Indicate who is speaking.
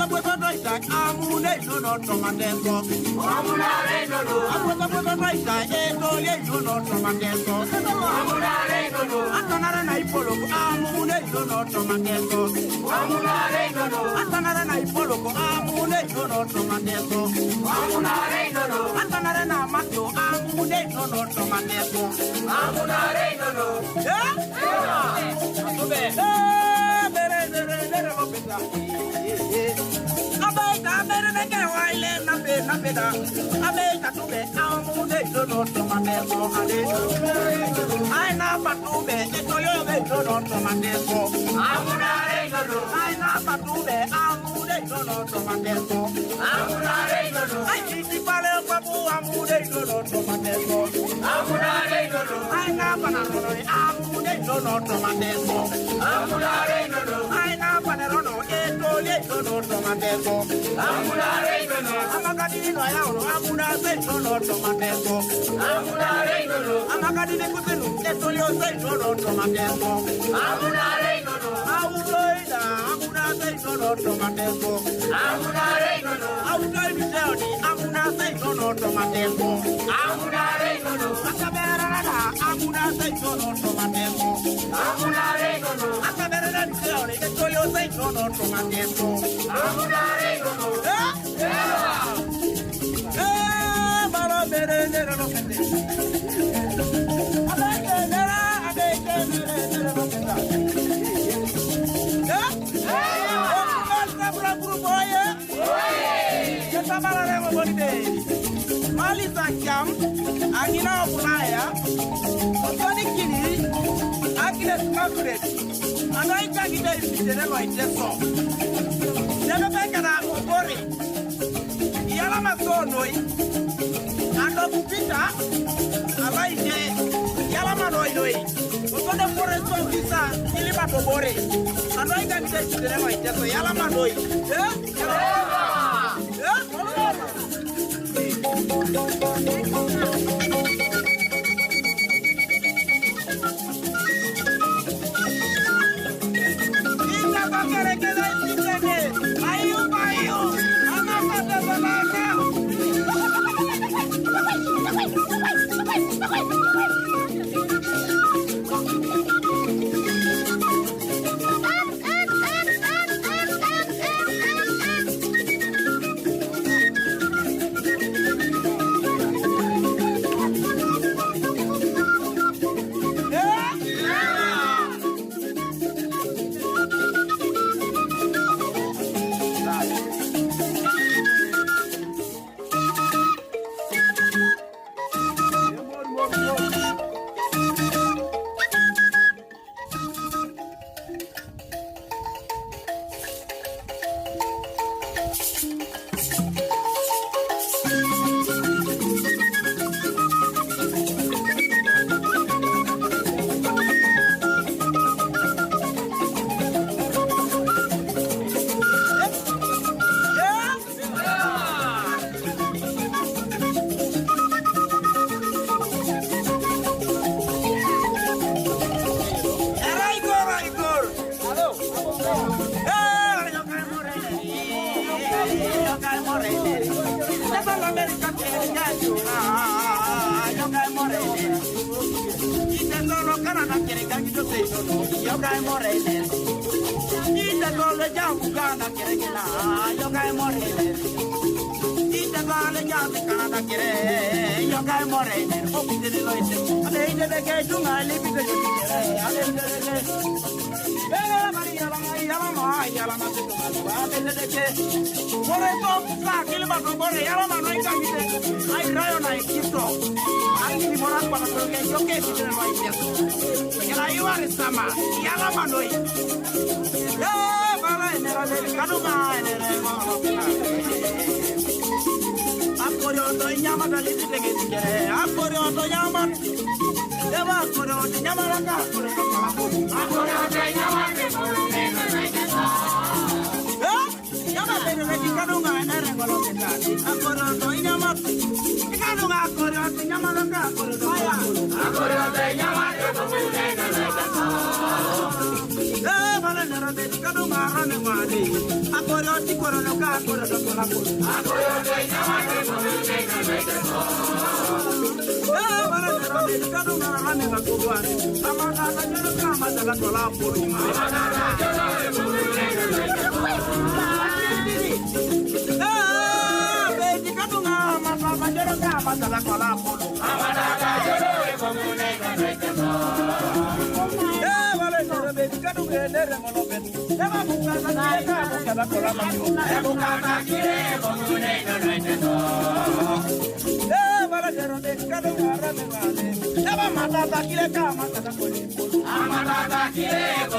Speaker 1: puesto doita, amune no tomandeso. Amunare no. Apuesto doita, etoye no tomandeso. Amunare no. Atanara na ipolo, amune no tomandeso. Amunare no. Atanara na ipolo, amune no tomandeso. Amunare no. Atanara na mato, amune no tomandeso. Amunare no. Abaita mere na ke waile na peda abaita tube amude no tomaneso ale ai na patube etolo be no tomaneso amunare no ai na patube amude no tomaneso amunare no ai ti pale papu amude no tomaneso amunare no ai na panaro amude no tomaneso amunare no ai na panaro etole no tomaneso amunare no amakadi no yauro amuna se no tomaneso amunare no amakadi ne kutenu etole se no tomaneso amunare no auloida amuna se no tomaneso amunare no auloida ni amuna se no tomaneso amunare no akabera amuna se no tomaneso amunare no akabera ni etole se no tomaneso amunare no bara mere nere no kende abeke nere no kenda bra grupo oye que tabara remo bonite mali zakam agina bulaya otoni kini akile skakure anai kagida isitere no iteso debe bekana obori yala masonoi ando kupita abaije yala manoi otone foresto visa ili batobore ando ikagida isitere no iteso yala manoi vale nero de kadu mara ne mali. Akoro ti koro no ka koro no kola koro. Akoro de nyamate koro ne na leke ko. Vale nero de kadu mara ne na koro. Amana na nero ka ma da kola koro. Amana na nero de koro ne na leke ko. Be kadu ma ma nero ka ma da kola koro. Amana na nero de koro ne na leke ko. Kadu nere mono betu, ema buka na kile buka na kola mayo, ema buka na kile komune na naito. Ema la jero de kadu ngara me vale, ema mata ta kile kama ta kole, ama mata ta kile.